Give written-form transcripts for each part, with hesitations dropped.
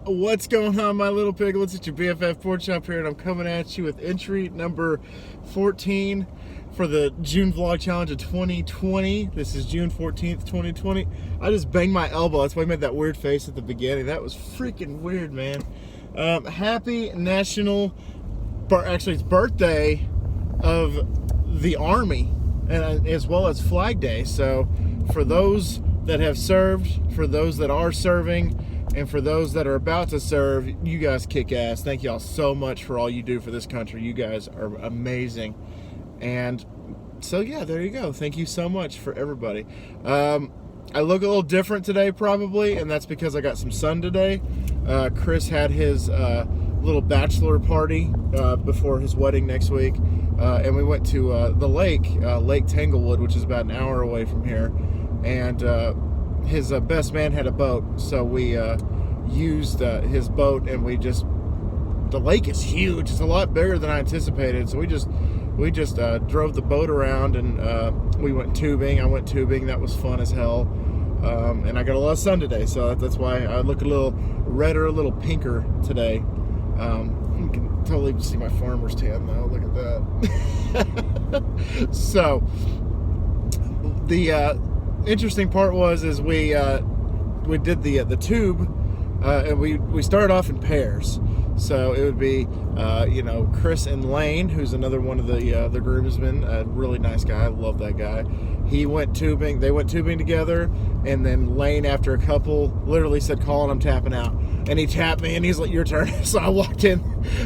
What's going on, my little piglets? It's your BFF Pork Chop here, and I'm coming at you with entry number 14 for the June Vlog Challenge of 2020. This is June 14th, 2020. I just banged my elbow. That's why I made that weird face at the beginning. That was freaking weird, man. Happy National, actually it's birthday of the Army, and as well as Flag Day. So for those that have served, for those that are serving, and for those that are about to serve, you guys kick ass. Thank y'all so much for all you do for this country. You guys are amazing. And so yeah, there you go. Thank you so much for everybody. I look a little different today probably, and that's because I got some sun today. Chris had his little bachelor party before his wedding next week. And we went to the lake, Lake Tanglewood, which is about an hour away from here. And his best man had a boat, so we used his boat, and the lake is huge. It's a lot bigger than I anticipated, so we just drove the boat around, and we went tubing. I went tubing. That was fun as hell. And I got a lot of sun today, so that's why I look a little redder, a little pinker today. You can totally see my farmer's tan though. Look at that. So the interesting part is we did the tube, and we started off in pairs. So it would be Chris and Lane, who's another one of the groomsmen, a really nice guy. I love that guy. He went tubing. They went tubing together, and then Lane, after a couple, literally said, "Colin, I'm tapping out." And he tapped me, and he's like, "Your turn." So I walked in,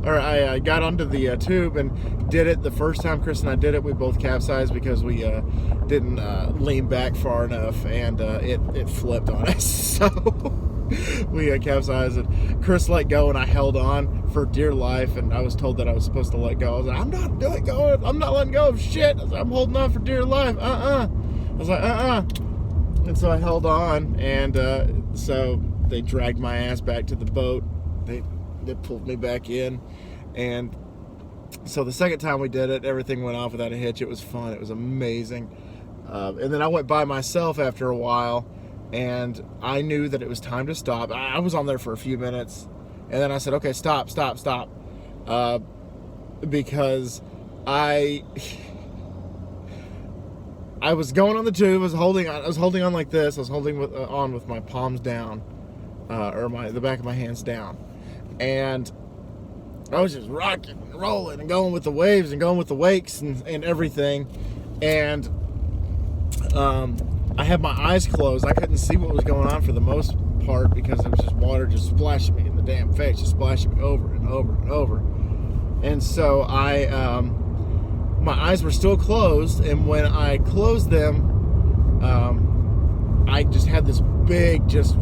or I got onto the tube and did it. The first time Chris and I did it, we both capsized because we didn't lean back far enough, and it flipped on us. So we capsized, and Chris let go, and I held on for dear life. And I was told that I was supposed to let go. I was like, "I'm not letting go. I'm not letting go of shit." I was like, "I'm holding on for dear life." I was like, And so I held on, and so they dragged my ass back to the boat. They pulled me back in, and so the second time we did it, everything went off without a hitch. It was fun. It was amazing. And then I went by myself after a while, and I knew that it was time to stop. I was on there for a few minutes, and then I said, "Okay, stop," because I was going on the tube. I was holding on like this. I was holding on with my palms down, or the back of my hands down, and I was just rocking and rolling and going with the waves and going with the wakes and everything. And I had my eyes closed. I couldn't see what was going on for the most part because there was just water just splashing me in the damn face, just splashing me over and over and over. And so my eyes were still closed, and when I closed them, I just had this big just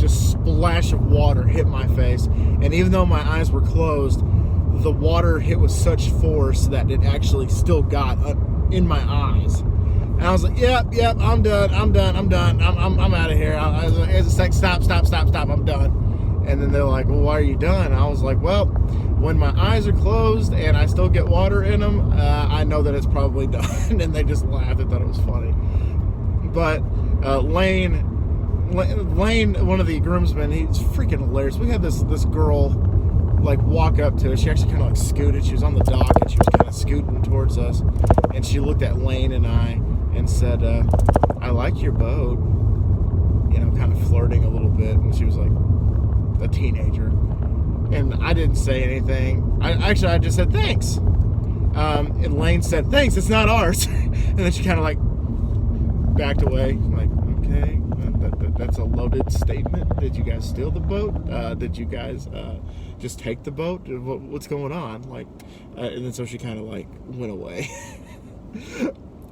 splash of water hit my face. And even though my eyes were closed, the water hit with such force that it actually still got in my eyes. And I was like, yep, I'm done, I'm out of here. I was like, stop, I'm done. And then they're like, "Well, why are you done?" I was like, "Well, when my eyes are closed and I still get water in them, I know that it's probably done." And they just laughed. They thought it was funny. But Lane, one of the groomsmen, he's freaking hilarious. We had this girl like walk up to us. She actually kind of like scooted. She was on the dock, and she was kind of scooting towards us. And she looked at Lane and I and said, "I like your boat," kind of flirting a little bit. And she was like a teenager. And I didn't say anything. I just said, "Thanks." And Lane said, "Thanks, it's not ours." And then she kind of like backed away. I'm like, okay, that's a loaded statement. Did you guys steal the boat? Did you guys just take the boat? What's going on? Like, and then so she kind of like went away.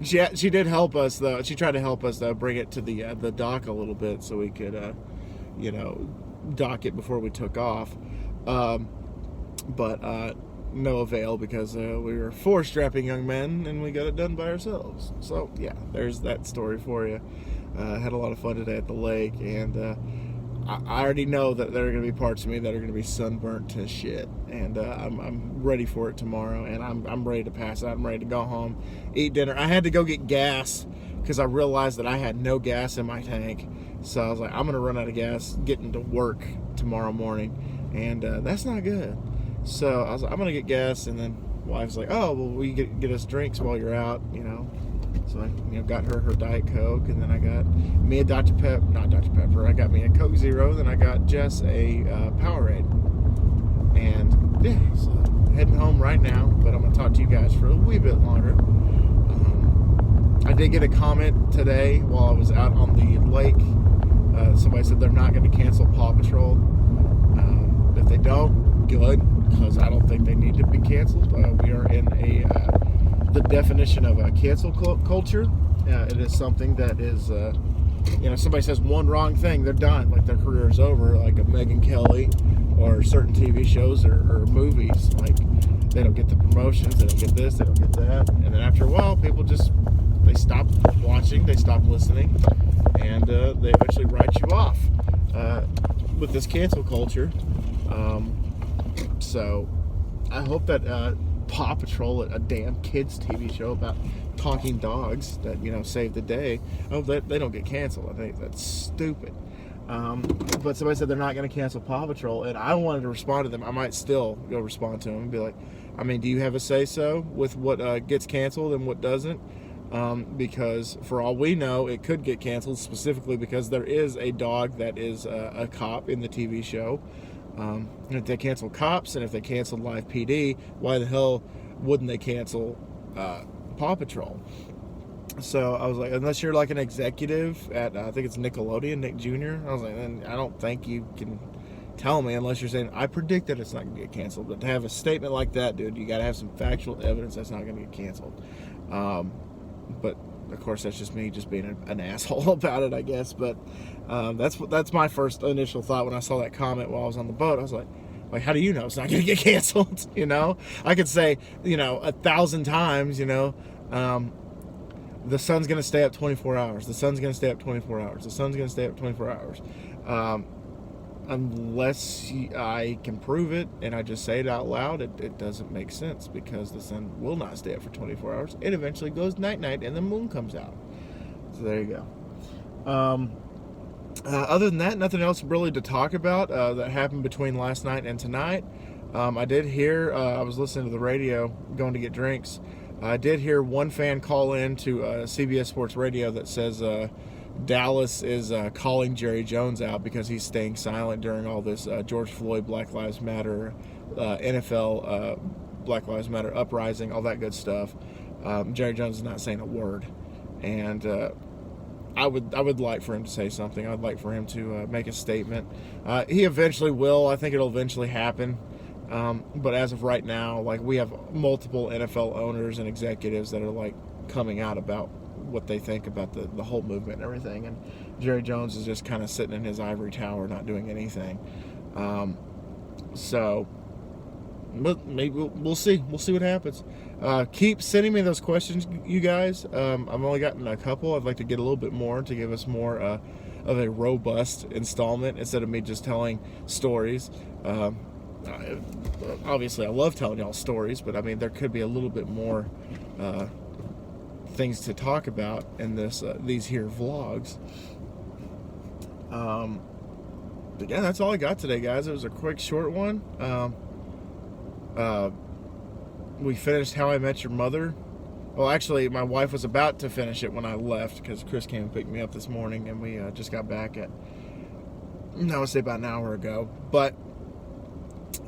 She did help us though. She tried to help us though, bring it to the dock a little bit so we could dock it before we took off. But no avail because we were 4 strapping young men and we got it done by ourselves. So yeah, there's that story for you. Had a lot of fun today at the lake, and I already know that there are going to be parts of me that are going to be sunburnt to shit, and I'm ready for it tomorrow, and I'm ready to pass out. I'm ready to go home, eat dinner. I had to go get gas because I realized that I had no gas in my tank. So I was like, I'm gonna run out of gas getting to work tomorrow morning, and that's not good. So I was like, I'm gonna get gas, and then wife's like, oh, well, we get us drinks while you're out, So I, got her Diet Coke, and then I got me a not Dr. Pepper. I got me a Coke Zero, then I got Jess a Powerade, and yeah, so heading home right now. But I'm gonna talk to you guys for a wee bit longer. I did get a comment today while I was out on the lake. Somebody said they're not going to cancel Paw Patrol. If they don't, good, because I don't think they need to be canceled. We are in the definition of a cancel culture. It is something that is, somebody says one wrong thing, they're done. Like their career is over, like a Megyn Kelly or certain TV shows or movies. Like they don't get the promotions, they don't get this, they don't get that. And then after a while, people they stop watching, they stop listening, and they eventually write you off with this cancel culture. So I hope that Paw Patrol, a damn kids TV show about talking dogs that save the day, I hope that they don't get canceled. I think that's stupid. But somebody said they're not going to cancel Paw Patrol, and I wanted to respond to them. I might still go respond to them and be like, do you have a say-so with what gets canceled and what doesn't? Because for all we know, it could get canceled specifically because there is a dog that is a cop in the TV show. And if they cancel cops and if they canceled Live PD, why the hell wouldn't they cancel Paw Patrol? So I was like, unless you're like an executive at, I think it's Nickelodeon, Nick Jr., I was like, then I don't think you can tell me unless you're saying, I predict that it's not going to get canceled. But to have a statement like that, dude, you got to have some factual evidence that's not going to get canceled. But of course, that's just me just being an asshole about it, I guess. But that's my first initial thought when I saw that comment while I was on the boat. I was like, how do you know it's not going to get canceled? I could say, 1,000 times, the sun's going to stay up 24 hours. The sun's going to stay up 24 hours. The sun's going to stay up 24 hours. Unless I can prove it and I just say it out loud, it doesn't make sense because the sun will not stay up for 24 hours. It eventually goes night-night and the moon comes out. So there you go. Other than that, nothing else really to talk about that happened between last night and tonight. I did hear, I was listening to the radio going to get drinks. I did hear one fan call in to CBS Sports Radio that says Dallas is calling Jerry Jones out because he's staying silent during all this George Floyd, Black Lives Matter, NFL, Black Lives Matter uprising, all that good stuff. Jerry Jones is not saying a word, and I would like for him to say something. I'd like for him to make a statement. He eventually will. I think it'll eventually happen. But as of right now, we have multiple NFL owners and executives that are coming out about what they think about the whole movement and everything, and Jerry Jones is just kind of sitting in his ivory tower not doing anything. So maybe we'll see what happens. Keep sending me those questions, you guys. I've only gotten a couple. I'd like to get a little bit more to give us more of a robust installment instead of me just telling stories. Obviously I love telling y'all stories, but there could be a little bit more things to talk about in these here vlogs. But yeah, that's all I got today, guys. It was a quick, short one. We finished How I Met Your Mother. Well, actually, my wife was about to finish it when I left because Chris came and picked me up this morning, and we just got back I would say about an hour ago. But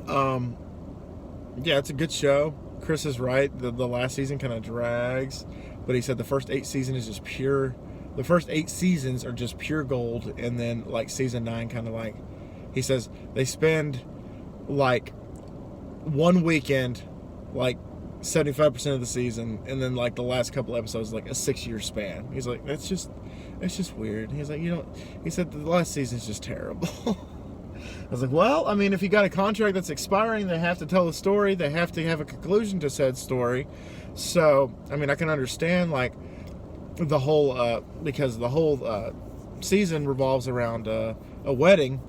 yeah, it's a good show. Chris is right. The last season kind of drags. But he said the first 8 seasons is just pure. The first 8 seasons are just pure gold, and then season 9 kind of he says they spend one weekend 75% of the season, and then the last couple episodes a 6-year span. He's like, it's just weird. He's like, he said the last season is just terrible. I was like, well, if you got a contract that's expiring, they have to tell the story. They have to have a conclusion to said story. So, I can understand, the whole, because the whole season revolves around a wedding,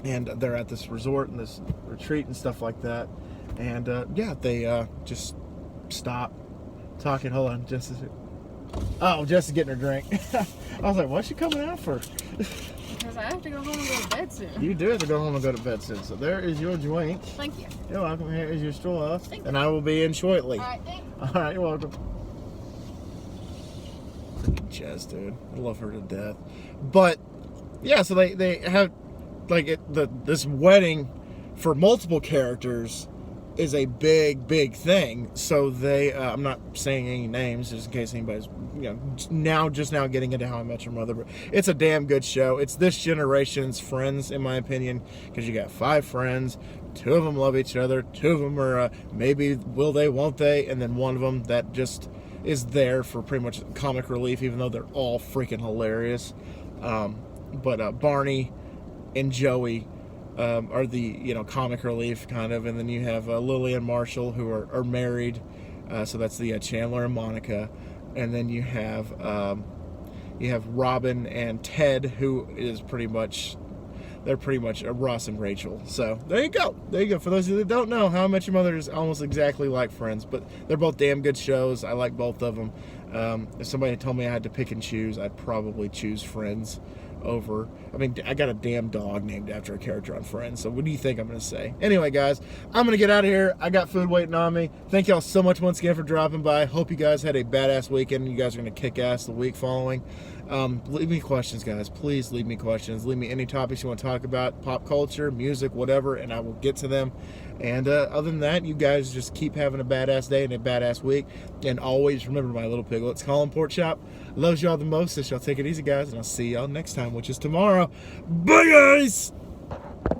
and they're at this resort and this retreat and stuff like that. And, yeah, they just stop talking. Hold on, just a second. Oh, Jess is getting her drink. I was like, what's she coming out for? Because I have to go home and go to bed soon. You do have to go home and go to bed soon. So there is your drink. Thank you. You're welcome. Here is your straw. Thank And I will be in shortly. All right, thanks. All right, you're welcome. Freaking Jess, dude. I love her to death. But, yeah, so they have, like, this wedding for multiple characters is a big thing. So they, I'm not saying any names just in case anybody's, just now getting into How I Met Your Mother, but it's a damn good show. It's this generation's Friends, in my opinion, because you got 5 friends, 2 of them love each other, 2 of them are maybe will they, won't they, and then one of them that just is there for pretty much comic relief, even though they're all freaking hilarious. But Barney and Joey are the comic relief kind of, and then you have Lily and Marshall who are married, so that's the Chandler and Monica, and then you have Robin and Ted, who is pretty much Ross and Rachel. So there you go. For those of you that don't know, How I Met Your Mother is almost exactly like Friends, but they're both damn good shows. I like both of them. If somebody had told me I had to pick and choose, I'd probably choose Friends over. I mean, I got a damn dog named after a character on Friends, so what do you think I'm going to say? Anyway, guys, I'm going to get out of here. I got food waiting on me. Thank y'all so much once again for dropping by. Hope you guys had a badass weekend. You guys are going to kick ass the week following. Leave me questions, guys. Please leave me questions. Leave me any topics you want to talk about, pop culture, music, whatever, and I will get to them. And other than that, you guys just keep having a badass day and a badass week. And always remember, my little piglets, Colin Pork Chop loves y'all the most. So y'all take it easy, guys, and I'll see y'all next time, which is tomorrow. Bye, guys!